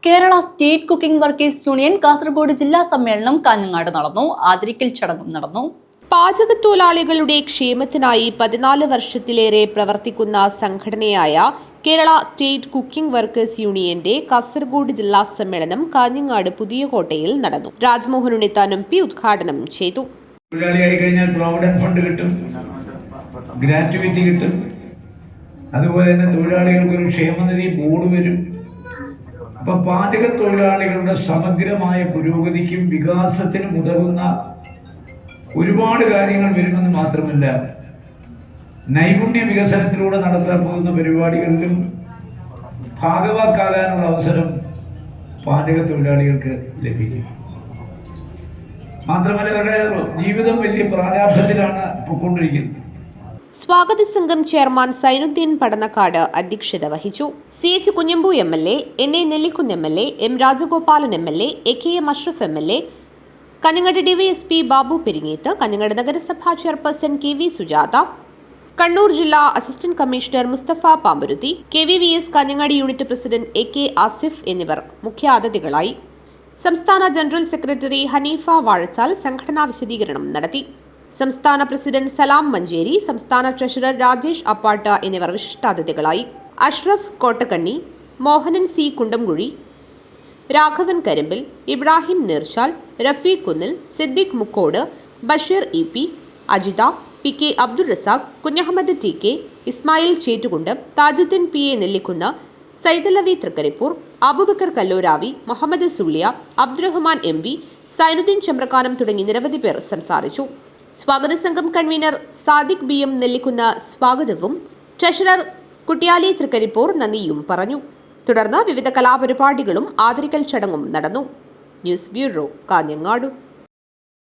Kerala state cooking workers union Kasaragod ജില്ലാ സമ്മേളനം കാഞ്ഞങ്ങാട് നടന്നു. ആദരിക്കൽ ചടങ്ങും നടന്നു. പാചകത്തൊഴിലാളികളുടെ ക്ഷേമത്തിനായി 14 വർഷത്തിലേറെ പ്രവർത്തിക്കുന്ന സംഘടനയായ കേരള സ്റ്റേറ്റ് കുക്കിംഗ് വർക്കേഴ്സ് യൂണിയന്റെ കാസർഗോഡ് ജില്ലാ സമ്മേളനം കാഞ്ഞങ്ങാട് പുതിയകോട്ടയിൽ നടന്നു. രാജ്മോഹൻ ഉണ്ണിത്താൻ MP ഉദ്ഘാടനം ചെയ്തു. തൊഴിലാളിയായി കഴിഞ്ഞാൽ പ്രോവിഡന്റ് ഫണ്ട് കിട്ടും, ഗ്രാറ്റുവിറ്റി കിട്ടും, അതുപോലെ തന്നെ തൊഴിലാളികൾക്ക് ഒരു ക്ഷേമനിധി ബോർഡ് വരും. അപ്പൊ പാചക തൊഴിലാളികളുടെ സമഗ്രമായ പുരോഗതിക്കും വികാസത്തിനും ഉതകുന്ന ഒരുപാട് കാര്യങ്ങൾ വരുമെന്ന് മാത്രമല്ല, നൈപുണ്യ വികസനത്തിലൂടെ നടത്താൻ പോകുന്ന പരിപാടികളിലും ഭാഗവാക്കാകാനുള്ള അവസരം പാചക തൊഴിലാളികൾക്ക് ലഭിക്കും. മാത്രമല്ല, അവരുടെ ജീവിതം വലിയ പ്രാരാബ്ധത്തിലാണ് പോയിക്കൊണ്ടിരിക്കുന്നത്. സ്വാഗത സംഘം ചെയർമാൻ സൈനുദ്ദീൻ പടന്നക്കാട് അധ്യക്ഷത വഹിച്ചു. CH Kunhambu MLA, NA Nellikunnu MLA, M Rajagopalan MLA, AKM Ashraf MLA, Kanhangad DYSP Babu Peringeth, Kanhangad നഗരസഭാ ചെയർപേഴ്സൺ KV സുജാത, കണ്ണൂർ ജില്ലാ assistant commissioner Musthafa Pambaruthi, KVVS Kanhangad unit president AK Asif എന്നിവർ മുഖ്യാതിഥികളായി. സംസ്ഥാന ജനറൽ സെക്രട്ടറി ഹനീഫ വാഴച്ചാൽ സംഘടനാ വിശദീകരണം നടത്തി. സംസ്ഥാന പ്രസിഡന്റ് സലാം മഞ്ചേരി, സംസ്ഥാന ട്രഷറർ രാജേഷ് അപ്പാട്ട എന്നിവർ വിശിഷ്ടാതിഥികളായി. അഷ്റഫ് കോട്ടക്കണ്ണി, മോഹനൻ C കുണ്ടംകുഴി, രാഘവൻ കരിമ്പിൽ, ഇബ്രാഹിം നീർച്ചാൽ, റഫീഖ് കുന്നിൽ, Siddique Mukkode, Basheer EP, Ajitha, PK Abdul Razak, Kunjahammed TK, Ismail ചേറ്റുകുണ്ട്, Thajudheen PA Nellikunnu, Saidalavi Trikaripur, Abubakar Kalluravi, Muhammad Sullia, Abdurahman MV, Zainuddin ചമ്രക്കാനം തുടങ്ങി നിരവധി പേർ സംസാരിച്ചു. സ്വാഗത സംഘം കൺവീനർ സാദിഖ് BM നെല്ലിക്കുന്ന സ്വാഗതവും ട്രഷറർ കുട്ടിയാലി തൃക്കരിപ്പൂർ നന്ദിയും പറഞ്ഞു. തുടർന്ന് വിവിധ കലാപരിപാടികളും ആദരിക്കൽ ചടങ്ങും നടന്നു. News bureau, Kanhangad.